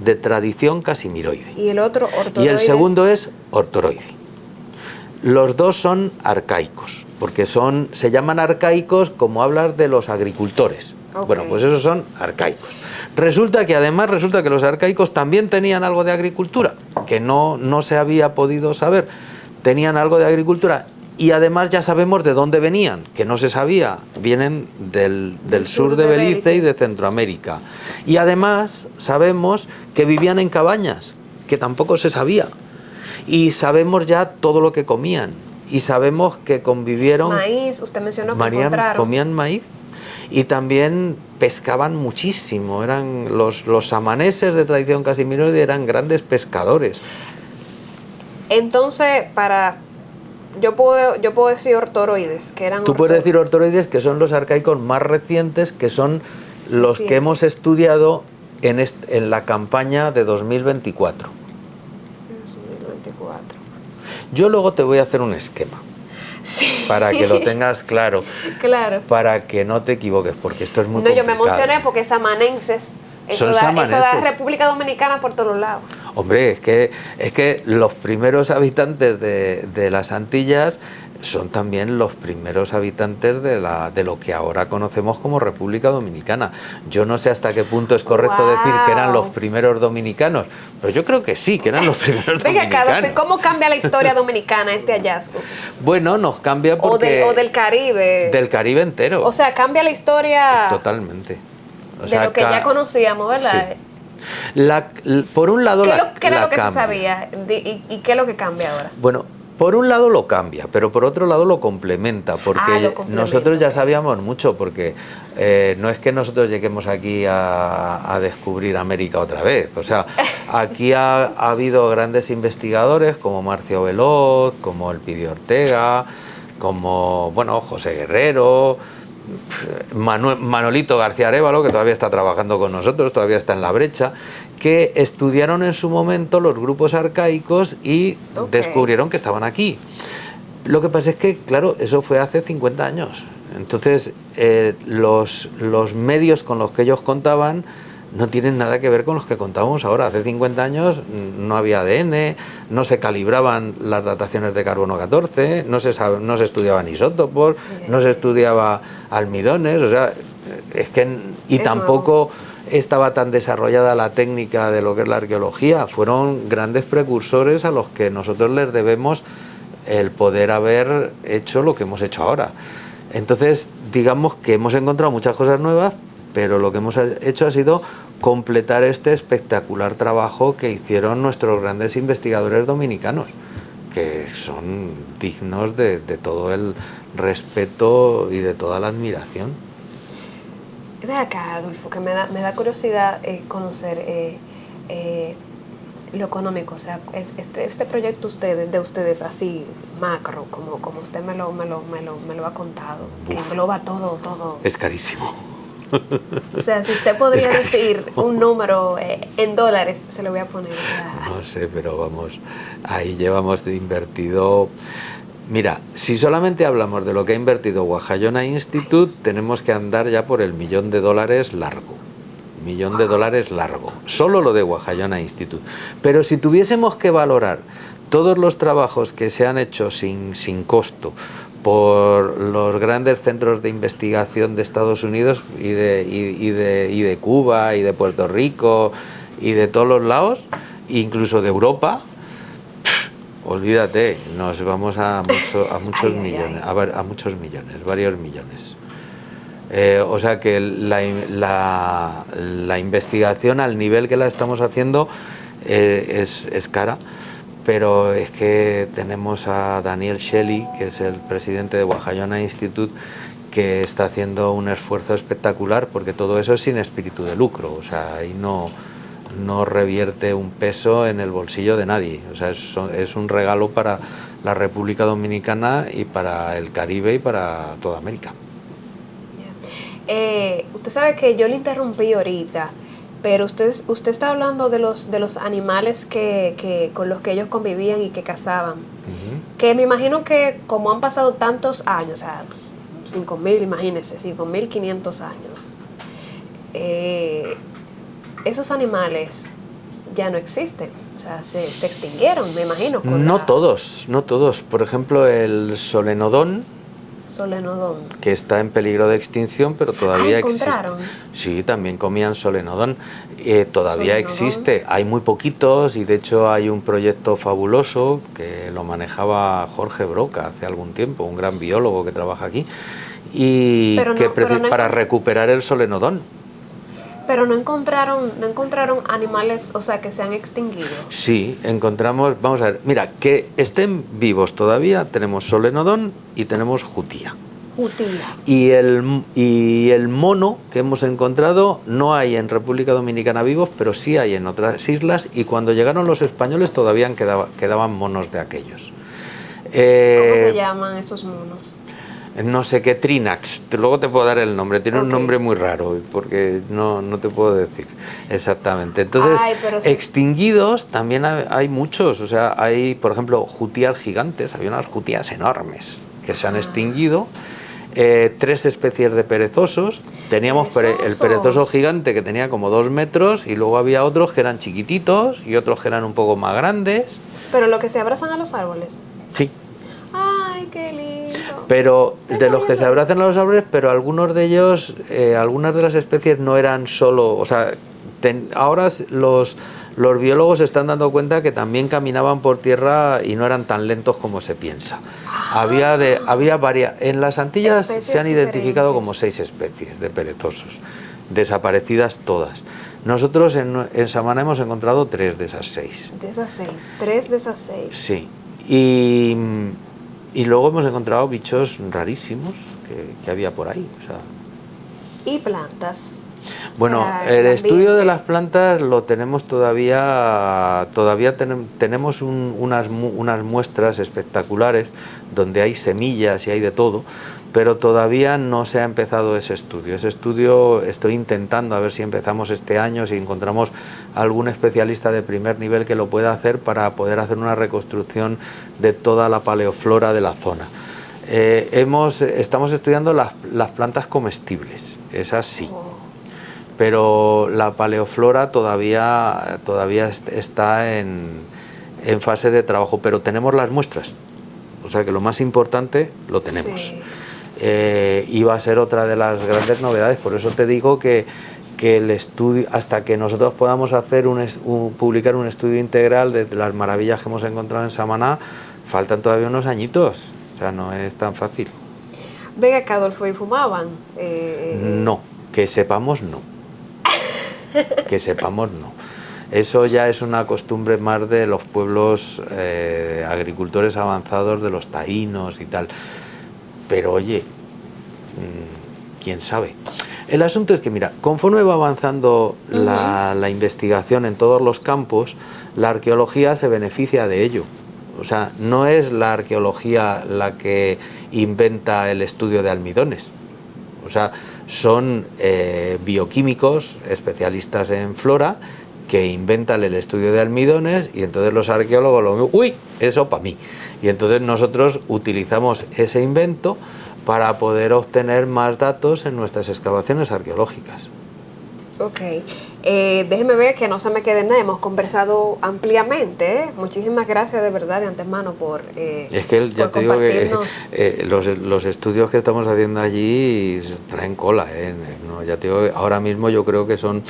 de tradición casimiroide. Y el otro, ortoroides. Y el segundo es ortoroide. Los dos son arcaicos, porque se llaman arcaicos como hablar de los agricultores. Okay. Bueno, pues esos son arcaicos. Resulta que los arcaicos también tenían algo de agricultura, que no se había podido saber. Tenían algo de agricultura. Y además ya sabemos de dónde venían, que no se sabía, vienen del sur de Belice y de Centroamérica. Y además sabemos que vivían en cabañas, que tampoco se sabía. Y sabemos ya todo lo que comían. Y sabemos que convivieron... Maíz, usted mencionó que encontraron. Comían maíz y también pescaban muchísimo. Eran los samaneses de tradición casimiroide eran grandes pescadores. Entonces, Yo puedo decir ortoroides, que eran... Tú puedes decir ortoroides, que son los arcaicos más recientes, que son los que hemos estudiado en la campaña de 2024. 2024. Yo luego te voy a hacer un esquema. Sí. Para que lo tengas claro. Claro. Para que no te equivoques, porque esto es muy complicado. Yo me emocioné porque samanenses... Eso da República Dominicana por todos lados. Hombre, es que los primeros habitantes de las Antillas son también los primeros habitantes de lo que ahora conocemos como República Dominicana. Yo no sé hasta qué punto es correcto decir que eran los primeros dominicanos, pero yo creo que sí, que eran los primeros dominicanos. Venga, ¿cómo cambia la historia dominicana este hallazgo? Bueno, nos cambia porque... O del Caribe. Del Caribe entero. O sea, cambia la historia... Totalmente. O sea, de lo que ya conocíamos, ¿verdad? Sí. Por un lado, ¿Qué era lo que se sabía? ¿Y qué es lo que cambia ahora? Bueno, por un lado lo cambia, pero por otro lado lo complementa, porque nosotros ya sabíamos mucho, porque no es que nosotros lleguemos aquí a descubrir América otra vez. O sea, aquí ha habido grandes investigadores como Marcio Veloz, como Elpidio Ortega, como, José Guerrero, Manolito García Arévalo, que todavía está trabajando con nosotros, todavía está en la brecha, que estudiaron en su momento los grupos arcaicos y descubrieron que estaban aquí. Lo que pasa es que, claro, eso fue hace 50 años. Entonces, los medios con los que ellos contaban no tienen nada que ver con los que contábamos ahora. Hace 50 años no había ADN, no se calibraban las dataciones de carbono 14, no se estudiaban isótopos, no se estudiaba almidones, o sea, es que... Y tampoco estaba tan desarrollada la técnica de lo que es la arqueología. Fueron grandes precursores a los que nosotros les debemos el poder haber hecho lo que hemos hecho ahora. Entonces, digamos que hemos encontrado muchas cosas nuevas, pero lo que hemos hecho ha sido completar este espectacular trabajo que hicieron nuestros grandes investigadores dominicanos, que son dignos de todo el respeto y de toda la admiración. Ve acá, Adolfo, que me da curiosidad conocer lo económico, o sea, este proyecto de ustedes así macro, como usted me lo ha contado, que engloba todo. Es carísimo. O sea, si usted podría decir un número en dólares, se lo voy a poner. No sé, pero vamos, ahí llevamos invertido... Mira, si solamente hablamos de lo que ha invertido Guajayona Institute, tenemos que andar ya por el $1 millón largo. $1 millón largo. Solo lo de Guajayona Institute. Pero si tuviésemos que valorar todos los trabajos que se han hecho sin costo por los grandes centros de investigación de Estados Unidos y de Cuba y de Puerto Rico y de todos los lados, incluso de Europa, olvídate, nos vamos a muchos millones, a muchos millones, varios millones. O sea que la investigación al nivel que la estamos haciendo es cara, pero es que tenemos a Daniel Shelley, que es el presidente de Guajayona Institute, que está haciendo un esfuerzo espectacular, porque todo eso es sin espíritu de lucro, o sea, ahí no revierte un peso en el bolsillo de nadie, o sea, es un regalo para la República Dominicana y para el Caribe y para toda América. Usted sabe que yo le interrumpí ahorita, pero usted está hablando de los animales con los que ellos convivían y que cazaban, que me imagino que como han pasado tantos años, o sea, 5.000, imagínense, 5.500 años, esos animales ya no existen, o sea, se extinguieron, me imagino. No todos. Por ejemplo, el solenodón, que está en peligro de extinción, pero todavía existe. Sí, también comían solenodón. Todavía existe. Hay muy poquitos y de hecho hay un proyecto fabuloso que lo manejaba Jorge Broca hace algún tiempo, un gran biólogo que trabaja aquí, y para recuperar el solenodón. Pero no encontraron animales, o sea, que se han extinguido. Sí, encontramos, vamos a ver, mira, que estén vivos todavía, tenemos solenodón y tenemos jutía. Y el mono que hemos encontrado no hay en República Dominicana vivos, pero sí hay en otras islas, y cuando llegaron los españoles todavía quedaban monos de aquellos. ¿Cómo se llaman esos monos? No sé qué, Trinax, luego te puedo dar el nombre, tiene un nombre muy raro, porque no te puedo decir exactamente. Entonces, extinguidos también hay muchos, o sea, hay, por ejemplo, jutías gigantes, había unas jutías enormes que se han extinguido, 3 especies de perezosos, teníamos el perezoso gigante que tenía como 2 metros, y luego había otros que eran chiquititos y otros que eran un poco más grandes. ¿Pero lo que se abrazan a los árboles? Sí. ¡Ay, qué lindo! Pero de los que se abrazan a los árboles, pero algunos de ellos, algunas de las especies no eran solo, o sea, ahora los biólogos se están dando cuenta que también caminaban por tierra y no eran tan lentos como se piensa. Había varias, en las Antillas se han identificado como 6 especies de perezosos, desaparecidas todas. Nosotros en Samaná hemos encontrado 3 de esas 6. ¿De esas 6? ¿3 de esas 6? Sí. Y luego hemos encontrado bichos rarísimos que había por ahí. O sea. ¿Y plantas? Bueno, o sea, el estudio de las plantas lo tenemos todavía tenemos unas muestras espectaculares donde hay semillas y hay de todo, pero todavía no se ha empezado ese estudio. Ese estudio estoy intentando a ver si empezamos este año, si encontramos algún especialista de primer nivel que lo pueda hacer para poder hacer una reconstrucción de toda la paleoflora de la zona. Estamos estudiando las plantas comestibles, esas sí. pero la paleoflora todavía está en fase de trabajo, pero tenemos las muestras, o sea que lo más importante lo tenemos. Sí. Y va a ser otra de las grandes novedades, por eso te digo que el estudio, hasta que nosotros podamos hacer publicar un estudio integral de las maravillas que hemos encontrado en Samaná, faltan todavía unos añitos, o sea, no es tan fácil. Venga acá, Adolfo, ¿y fumaban? No, que sepamos no. Que sepamos no. Eso ya es una costumbre más de los pueblos agricultores avanzados, de los taínos y tal. Pero oye, quién sabe. El asunto es que, mira, conforme va avanzando la investigación en todos los campos, la arqueología se beneficia de ello. O sea, no es la arqueología la que inventa el estudio de almidones. O sea, son bioquímicos, especialistas en flora, que inventan el estudio de almidones y entonces los arqueólogos lo... ¡Uy! Eso para mí. Y entonces nosotros utilizamos ese invento para poder obtener más datos en nuestras excavaciones arqueológicas. Ok, déjeme ver que no se me quede nada, hemos conversado ampliamente, ¿eh? Muchísimas gracias de verdad de antemano por es que ya te digo que los estudios que estamos haciendo allí traen cola, no, ya te digo que ahora mismo yo creo que son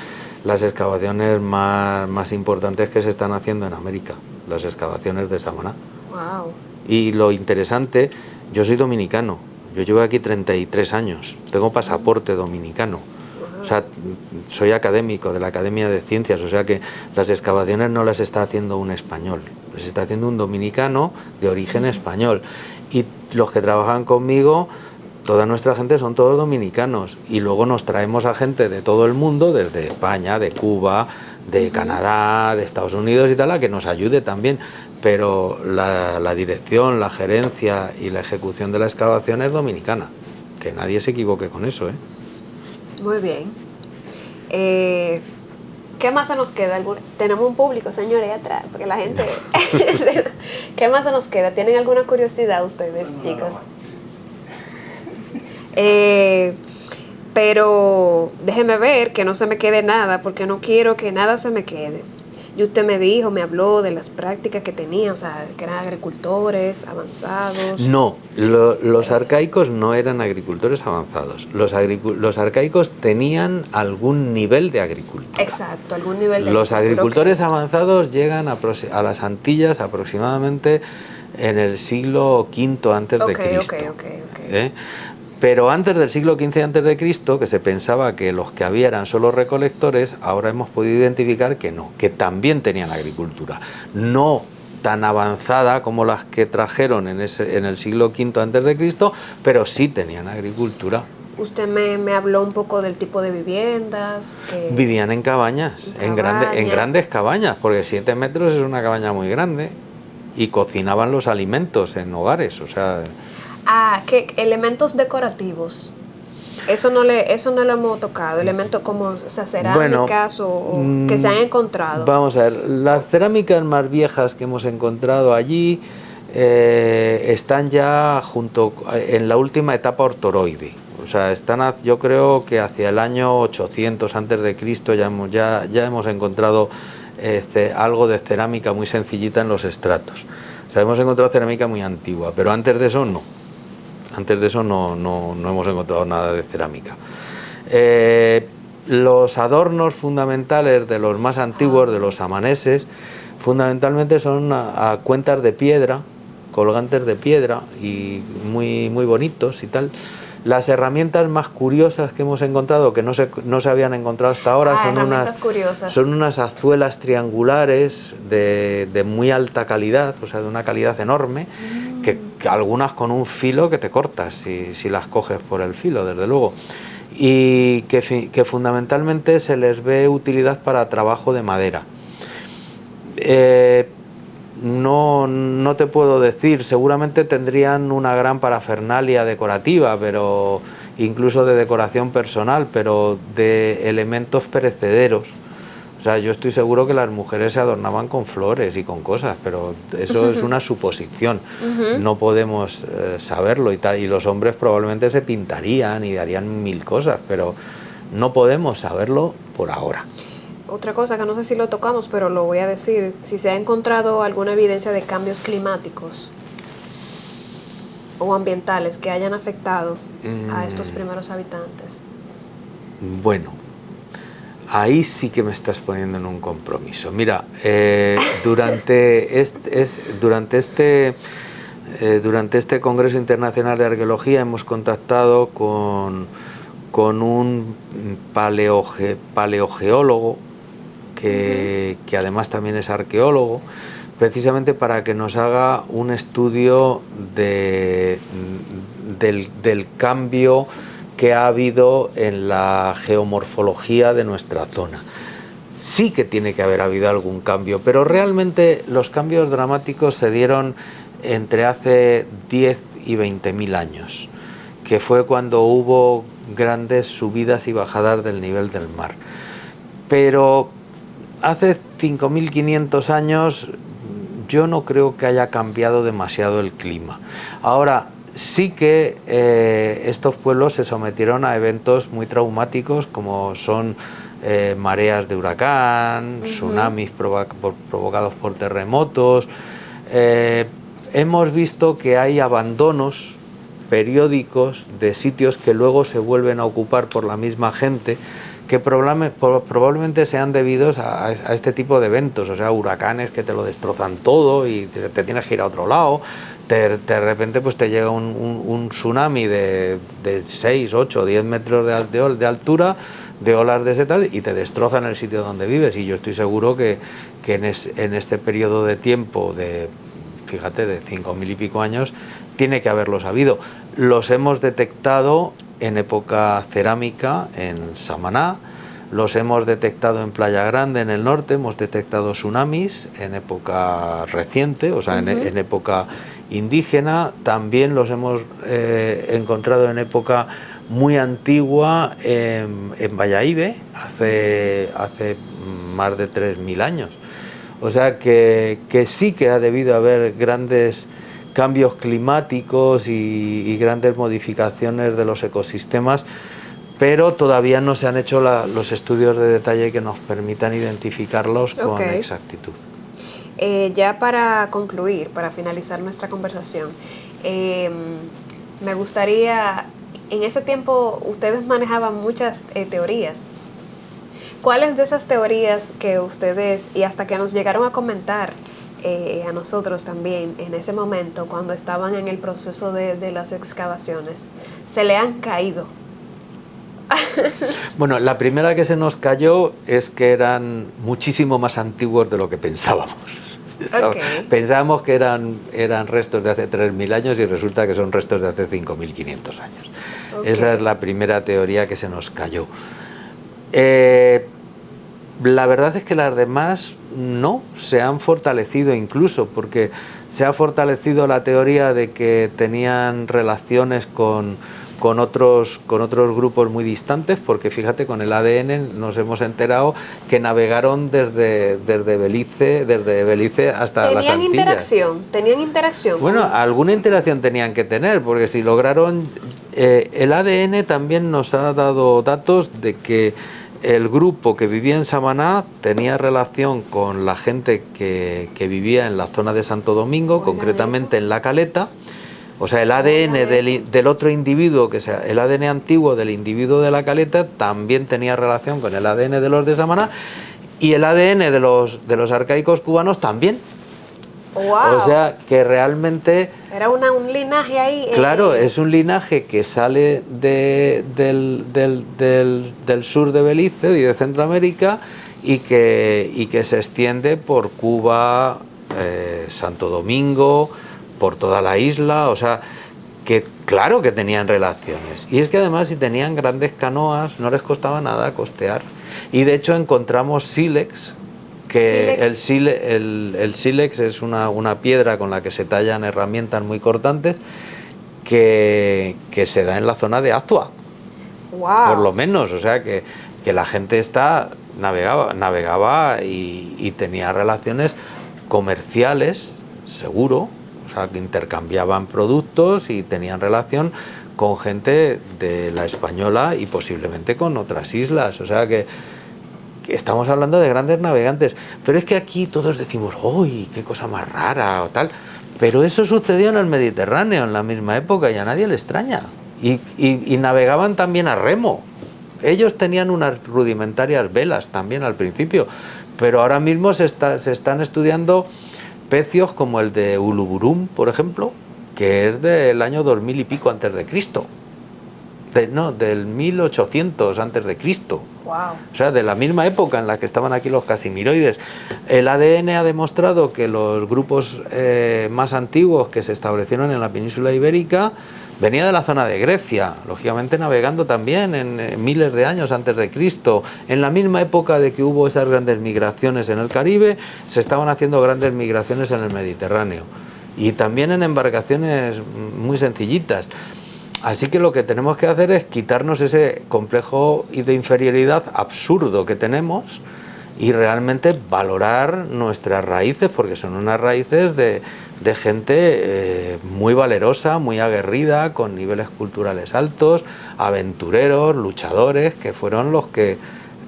las excavaciones más importantes que se están haciendo en América, las excavaciones de Samaná. Wow. Y lo interesante, yo soy dominicano, yo llevo aquí 33 años, tengo pasaporte dominicano. O sea, soy académico de la Academia de Ciencias, o sea que las excavaciones no las está haciendo un español, las está haciendo un dominicano de origen español. Y los que trabajan conmigo, toda nuestra gente son todos dominicanos. Y luego nos traemos a gente de todo el mundo, desde España, de Cuba, de Canadá, de Estados Unidos y tal, a que nos ayude también. Pero la dirección, la gerencia y la ejecución de la excavación es dominicana. Que nadie se equivoque con eso, ¿eh? Muy bien. ¿Qué más se nos queda? Tenemos un público, señores, ahí atrás, porque la gente... ¿Qué más se nos queda? ¿Tienen alguna curiosidad ustedes, chicos? Pero déjeme ver que no se me quede nada, porque no quiero que nada se me quede. Y usted me habló de las prácticas que tenía, o sea, que eran agricultores avanzados. No, los arcaicos no eran agricultores avanzados. Los arcaicos tenían algún nivel de agricultura. Exacto, algún nivel de Los agricultura. agricultores avanzados llegan a las Antillas aproximadamente en el siglo V antes de Cristo. Pero antes del siglo XV antes de Cristo, que se pensaba que los que había eran solo recolectores, ahora hemos podido identificar que no, que también tenían agricultura. No tan avanzada como las que trajeron en el siglo V antes de Cristo, pero sí tenían agricultura. Usted me habló un poco del tipo de viviendas. Vivían en cabañas, en grandes cabañas, porque 7 metros es una cabaña muy grande, y cocinaban los alimentos en hogares, o sea... ¿qué elementos decorativos? Eso no lo hemos tocado, elementos como, o sea, cerámicas que se han encontrado. Vamos a ver, las cerámicas más viejas que hemos encontrado allí están ya en la última etapa ortoroide. O sea, yo creo que hacia el año 800 antes de Cristo ya hemos encontrado algo de cerámica muy sencillita en los estratos. O sea, hemos encontrado cerámica muy antigua, pero antes de eso no. Antes de eso no hemos encontrado nada de cerámica. Los adornos fundamentales de los más antiguos, de los samaneses, fundamentalmente son cuentas de piedra, colgantes de piedra y muy, muy bonitos y tal. Las herramientas más curiosas que hemos encontrado, que no se habían encontrado hasta ahora, son unas azuelas triangulares de muy alta calidad, o sea, de una calidad enorme, que algunas con un filo que te cortas si las coges por el filo, desde luego, y que fundamentalmente se les ve utilidad para trabajo de madera. No te puedo decir, seguramente tendrían una gran parafernalia decorativa, pero incluso de decoración personal, pero de elementos perecederos. O sea, yo estoy seguro que las mujeres se adornaban con flores y con cosas, pero eso es una suposición, no podemos saberlo y tal. Y los hombres probablemente se pintarían y harían 1000 cosas, pero No podemos saberlo por ahora. Otra cosa que no sé si lo tocamos, pero lo voy a decir, si se ha encontrado alguna evidencia de cambios climáticos o ambientales que hayan afectado a estos primeros habitantes. Bueno, ahí sí que me estás poniendo en un compromiso. Mira, durante este Congreso Internacional de Arqueología hemos contactado con un paleogeólogo que además también es arqueólogo, precisamente para que nos haga un estudio del cambio que ha habido en la geomorfología de nuestra zona. Sí que tiene que haber habido algún cambio, pero realmente los cambios dramáticos se dieron entre hace 10 y 20.000 años, que fue cuando hubo grandes subidas y bajadas del nivel del mar. Pero hace 5.500 años yo no creo que haya cambiado demasiado el clima. Ahora, sí que estos pueblos se sometieron a eventos muy traumáticos, como son mareas de huracán, tsunamis provocados por terremotos. Hemos visto que hay abandonos periódicos de sitios que luego se vuelven a ocupar por la misma gente, que probablemente sean debidos a este tipo de eventos, o sea, huracanes que te lo destrozan todo y te tienes que ir a otro lado. De repente pues te llega un tsunami de 6, 8, 10 metros de altura, de olas de ese tal, y te destrozan el sitio donde vives. Y yo estoy seguro que en este periodo de tiempo fíjate, de 5.000 y pico años, tiene que haberlos habido. Los hemos detectado en época cerámica en Samaná, los hemos detectado en Playa Grande, en el norte, hemos detectado tsunamis en época reciente, o sea, en época indígena. También los hemos encontrado en época muy antigua en Bayahibe, hace más de 3.000 años. O sea que sí que ha debido haber grandes cambios climáticos y grandes modificaciones de los ecosistemas, pero todavía no se han hecho los estudios de detalle que nos permitan identificarlos con exactitud. Ya para concluir, para finalizar nuestra conversación, me gustaría, en ese tiempo ustedes manejaban muchas teorías. ¿Cuáles de esas teorías que ustedes, y hasta que nos llegaron a comentar a nosotros también en ese momento, cuando estaban en el proceso de las excavaciones, se le han caído? Bueno, la primera que se nos cayó es que eran muchísimo más antiguos de lo que pensábamos. Pensábamos que eran restos de hace 3.000 años y resulta que son restos de hace 5.500 años. Esa es la primera teoría que se nos cayó. La verdad es que las demás no, se han fortalecido incluso, porque se ha fortalecido la teoría de que tenían relaciones con otros grupos muy distantes, porque fíjate, con el ADN nos hemos enterado que navegaron desde Belice hasta las Antillas. ¿Tenían interacción? Bueno, alguna interacción tenían que tener, porque si lograron... el ADN también nos ha dado datos de que el grupo que vivía en Samaná tenía relación con la gente que vivía en la zona de Santo Domingo, concretamente en La Caleta. O sea, el ADN del otro individuo, que sea el ADN antiguo del individuo de La Caleta, también tenía relación con el ADN de los de Samaná, y el ADN de los arcaicos cubanos también. Wow. O sea, que realmente... Era un linaje ahí. Claro, es un linaje que sale del sur de Belice y de Centroamérica, y que se extiende por Cuba, Santo Domingo, por toda la isla. O sea, que claro que tenían relaciones. Y es que además, si tenían grandes canoas, no les costaba nada costear. Y de hecho encontramos sílex, que el sílex es una piedra con la que se tallan herramientas muy cortantes, que se da en la zona de Azua. Wow. Por lo menos, o sea que la gente navegaba y tenía relaciones comerciales, seguro, o sea, que intercambiaban productos y tenían relación con gente de la Española y posiblemente con otras islas. O sea que estamos hablando de grandes navegantes. Pero es que aquí todos decimos, ¡uy, qué cosa más rara! O tal. Pero eso sucedió en el Mediterráneo en la misma época y a nadie le extraña. Y navegaban también a remo. Ellos tenían unas rudimentarias velas también al principio, pero ahora mismo se están estudiando pecios como el de Uluburún, por ejemplo, que es del año 2000 y pico antes de Cristo. Del 1800 antes de Cristo. Wow. O sea, de la misma época en la que estaban aquí los casimiroides. El ADN ha demostrado que los grupos más antiguos que se establecieron en la península ibérica venía de la zona de Grecia, lógicamente navegando también en miles de años antes de Cristo. En la misma época de que hubo esas grandes migraciones en el Caribe, se estaban haciendo grandes migraciones en el Mediterráneo. Y también en embarcaciones muy sencillitas. Así que lo que tenemos que hacer es quitarnos ese complejo de inferioridad absurdo que tenemos y realmente valorar nuestras raíces, porque son unas raíces de gente muy valerosa, muy aguerrida, con niveles culturales altos, aventureros, luchadores, que fueron los que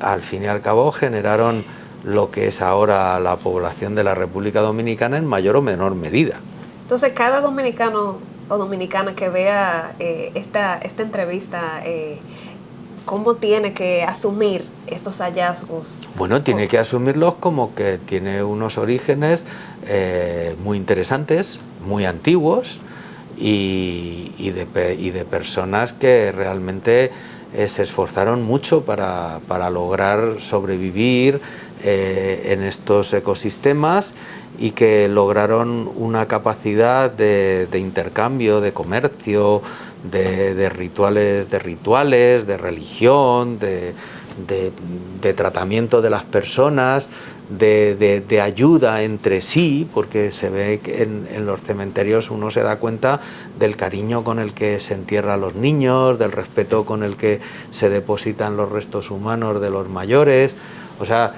al fin y al cabo generaron lo que es ahora la población de la República Dominicana en mayor o menor medida. Entonces, cada dominicano o dominicana que vea esta entrevista, ¿cómo tiene que asumir estos hallazgos? Bueno, tiene que asumirlos como que tiene unos orígenes muy interesantes, muy antiguos y de personas que realmente se esforzaron mucho para lograr sobrevivir en estos ecosistemas y que lograron una capacidad de intercambio, de comercio, de rituales, de religión, de tratamiento de las personas, de ayuda entre sí, porque se ve que en los cementerios uno se da cuenta del cariño con el que se entierra a los niños, del respeto con el que se depositan los restos humanos de los mayores. O sea,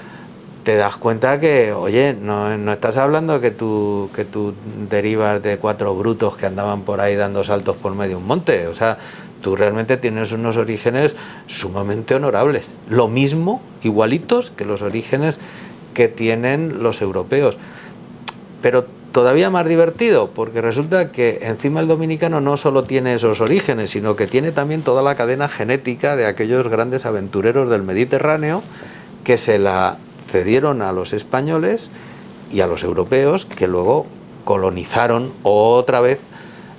te das cuenta que, oye, no estás hablando que tú derivas de 4 brutos que andaban por ahí dando saltos por medio de un monte. O sea, tú realmente tienes unos orígenes sumamente honorables. Lo mismo, igualitos que los orígenes que tienen los europeos. Pero todavía más divertido, porque resulta que encima el dominicano no solo tiene esos orígenes, sino que tiene también toda la cadena genética de aquellos grandes aventureros del Mediterráneo que se la cedieron a los españoles y a los europeos, que luego colonizaron otra vez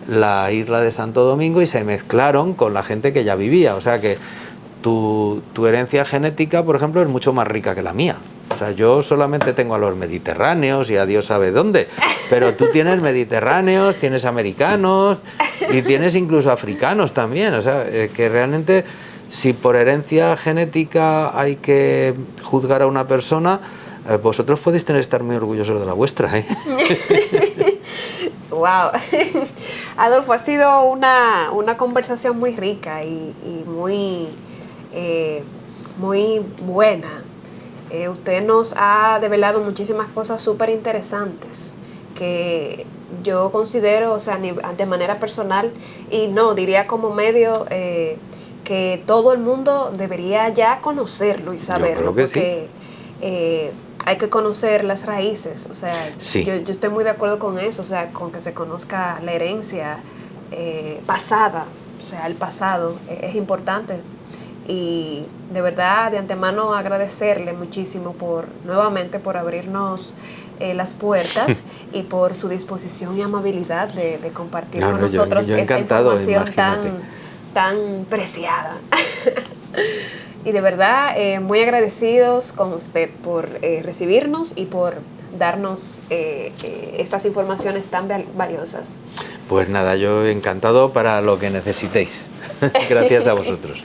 la isla de Santo Domingo y se mezclaron con la gente que ya vivía. O sea que tu herencia genética, por ejemplo, es mucho más rica que la mía. O sea, yo solamente tengo a los mediterráneos y a Dios sabe dónde, pero tú tienes mediterráneos, tienes americanos y tienes incluso africanos también. O sea, que realmente, si por herencia genética hay que juzgar a una persona, vosotros podéis estar muy orgullosos de la vuestra, ¿eh? Wow. Adolfo, ha sido una conversación muy rica y muy buena. Usted nos ha develado muchísimas cosas súper interesantes que yo considero, o sea, de manera personal y no, diría como medio, que todo el mundo debería ya conocerlo y saberlo, porque hay que conocer las raíces, o sea, sí. yo estoy muy de acuerdo con eso, o sea, con que se conozca la herencia pasada, o sea, el pasado es importante. Y de verdad, de antemano, agradecerle muchísimo nuevamente por abrirnos las puertas y por su disposición y amabilidad de compartir con nosotros yo esta encantado, información tan preciada. Y de verdad, muy agradecidos con usted por recibirnos y por darnos estas informaciones tan valiosas. Pues nada, yo encantado para lo que necesitéis. Gracias a vosotros.